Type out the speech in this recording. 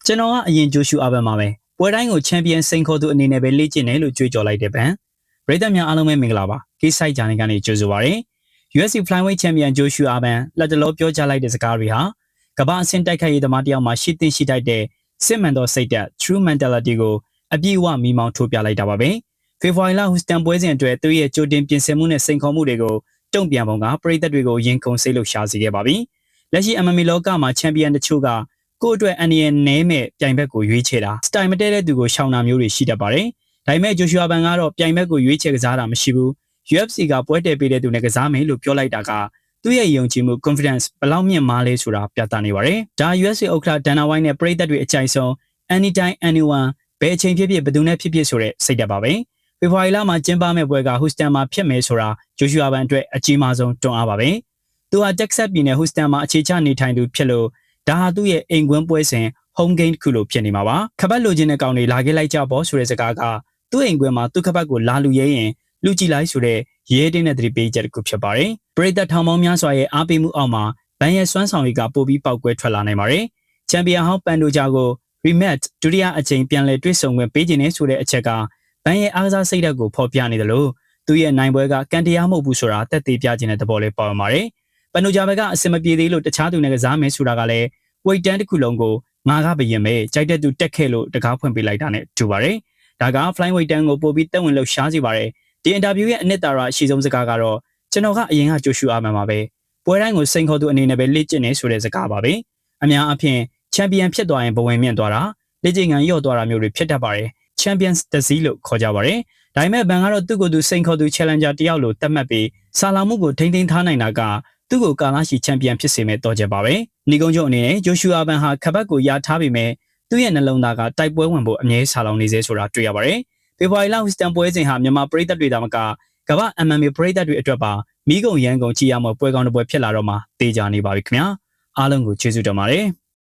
ကျွန်တော်ကအရင်ဂျိုရှူအာဘန်မှာပဲပွဲတိုင်းကိုချန်ပီယံစိန်ခေါ်သူအနေနဲ့ပဲလေ့ကျင့်တယ်လို့ကြွေးကြော်လိုက်တဲ့ဗန်ပရိသတ်များအားလုံးပဲမင်္ဂလာပါကိစိုက်ဂျာနယ်ကနေကြိုဆိုပါရစေ UFC Flyweight Champion ဂျိုရှူအာဘန်လက်တလောပြောကြားလိုက်တဲ့စကားတွေဟာကမ္ဘာအဆင့်တိုက်ခိုက်ရေးသမားတယောက်မှရှိသင့်ရှိထိုက်တဲ့စစ်မှန်သောစိတ်ဓာတ် True Mentality ကိုအပြည့်အဝမိမောင်းထိုးပြလိုက်တာပါပဲဖေဖော်ဝါရီလဟူစတန်ပွဲစဉ်အတွက်သူရဲ့ကြိုတင်ပြင်ဆင်မှုနဲ့စိန်ခေါ်မှုတွေကိုတုံ့ပြန်ပုံကပရိသတ်တွေကိုရင်ခုန်စိတ်လှုပ်ရှားစေခဲ့ပါပြီလက်ရှိ MMA လောကမှာချန်ပီယံတချို့ကကိုယ့်အတွက်အန်ဒီယန်နဲမဲ့ပြိုင်ဘက်ကိုရွေးချယ်တာစတိုင်မတဲတဲ့သူကိုရှောင်တာမျိုးတွေရှိတတ်ပါတယ်ဒါပေမဲ့ဂျိုရှူအာဘန်ကတော့ပြိုင်ဘက်ကိုရွေးချယ်ကစားတာမရှိဘူး UFC ကပွဲတည်ပေးတဲ့သူနဲ့ကစားမယ်လို့ပြောလိုက်တာကသူ့ရဲ့ယုံကြည်မှု confidence ဘယ်လောက်မြင့်မားလဲဆိုတာပြသနေပါတယ်ဒါ UFC ဥက္ကဋ္ဌဒန်နာဝိုင်းနဲ့ပရိသတ်တွေအကြိုက်ဆုံး anytime anyone ဘယ်အချိန်ဖြစ်ဖြစ်ဘယ်သူနဲ့ဖြစ်ဖြစ်ဆိုတဲ့စိတ်ဓာတ်ပါပဲဖေဖော်ဝါရီလမှာကျင်းပမဲ့ပွဲကဟူစတန်မှာဖြစ်မယ်ဆိုတာဂျိုရှူအာဘန်အတွက်အကြီးမားဆုံးတွန်းအားပါပဲသူဟာတက်ဆတ်ပြည်နယ်ဟူစတန်မှာအခြေချနေထိုင်သူဖြစ်လို့ဒါဟာသူ့ရဲ့အိမ်ကွင်းပွဲစဉ် home game တစ်ခုလိုဖြစ်နေမှာပါခပတ်လိုချင်တဲ့ကောင်တွေလာခဲ့လိုက်ကြပေါ့ဆိုတဲ့စကားကသူ့အိမ်ကွင်းမှာသူ့ခပတ်ကိုလာလူရဲရင်လူကြည့်လိုက်ဆိုတဲ့ရဲတင်းတဲ့သတိပေးချက်တစ်ခုဖြစ်ပါတယ်ပရိသတ်ထောင်ပေါင်းများစွာရဲ့အားပေးမှုအောက်မှာဘန်ရဲ့စွမ်းဆောင်ရည်ကပိုပြီးပေါက်ကွဲထွက်လာနိုင်ပါတယ်ချန်ပီယံဟောင်းပန်ဒိုဂျာကို rematch ဒုတိယအကြိမ်ပြန်လည်တွေ့ဆုံခွင့်ပေးခြင်းနဲ့ဆိုတဲ့အချက်ကဘန်ရဲ့အားကစားစိတ်ဓာတ်ကိုဖော်ပြနေတယ်လို့သူ့ရဲ့နိုင်ပွဲကကန်တရားမဟုတ်ဘူးဆိုတာတက်သေးပြခြင်းတဲ့သဘောလေးပေါ်လာပါတယ်ပန်ဒိုဂျာဘက်ကအစင်မပြေသေးလို့တခြားသူနဲ့ကစားမယ်ဆိုတာကလည်းဝိတ်တန်းတစ်ခုလုံးကိုငါကဘယင်ပဲကြိုက်တဲ့သူတက်ခဲ့လို့တကားဖွင့်ပေးလိုက်တာနဲ့တူပါတယ်ဒါက flyweight တန်းကိုပို့ပြီးတက်ဝင်လှုပ်ရှားစေပါတယ်ဒီအင်တာဗျူးရဲ့အနှစ်သာရအရှိဆုံးစကားကတော့ကျွန်တော်ကအရင်ကဂျိုရှူအာဘန်ပါပဲပွဲတိုင်းကိုစိန်ခေါ်သူအနေနဲ့ပဲလေ့ကျင့်နေဆိုတဲ့စကားပါပဲအများအားဖြင့်ချန်ပီယံဖြစ်သွားရင်ဘဝင်မြင့်သွားတာလေ့ကျင့်ခန်းရော့သွားတာမျိုးတွေဖြစ်တတ်ပါတယ် Champions Disease လို့ခေါ်ကြပါတယ်ဒါပေမဲ့ဘန်ကတော့သူ့ကိုယ်သူစိန်ခေါ်သူ challenger တယောက်လိုသတ်မှတ်ပြီးစာလောင်မှုကိုထိမ့်သိမ်းထားနိုင်တာကသူ့ကိုကာလာရှိချန်ပီယံဖြစ်စေမဲ့တော့ချက်ပါပဲ။ညီကုန်းချုပ်အနေနဲ့ဂျိုရှူအာဘန်ဟာခပတ်ကိုယာထားပေမဲ့သူ့ရဲ့နှလုံးသားကတိုက်ပွဲဝင်ဖို့အမြဲစာလောင်နေစေဆိုတာတွေ့ရပါတယ်။ဖေဖော်ဝါရီလဟူစတန်ပွဲစဉ်ဟာမြန်မာပရိသတ်တွေဒါမှကကမ္ဘာ MMA ပရိသတ်တွေအတွက်ပါမိကုံရန်ကုန်ကြည်ရမပွဲကောင်းတစ်ပွဲဖြစ်လာတော့မှတေးကြနေပါပြီခင်ဗျာ။အားလုံးကိုကျေးဇူးတင်ပါတယ်။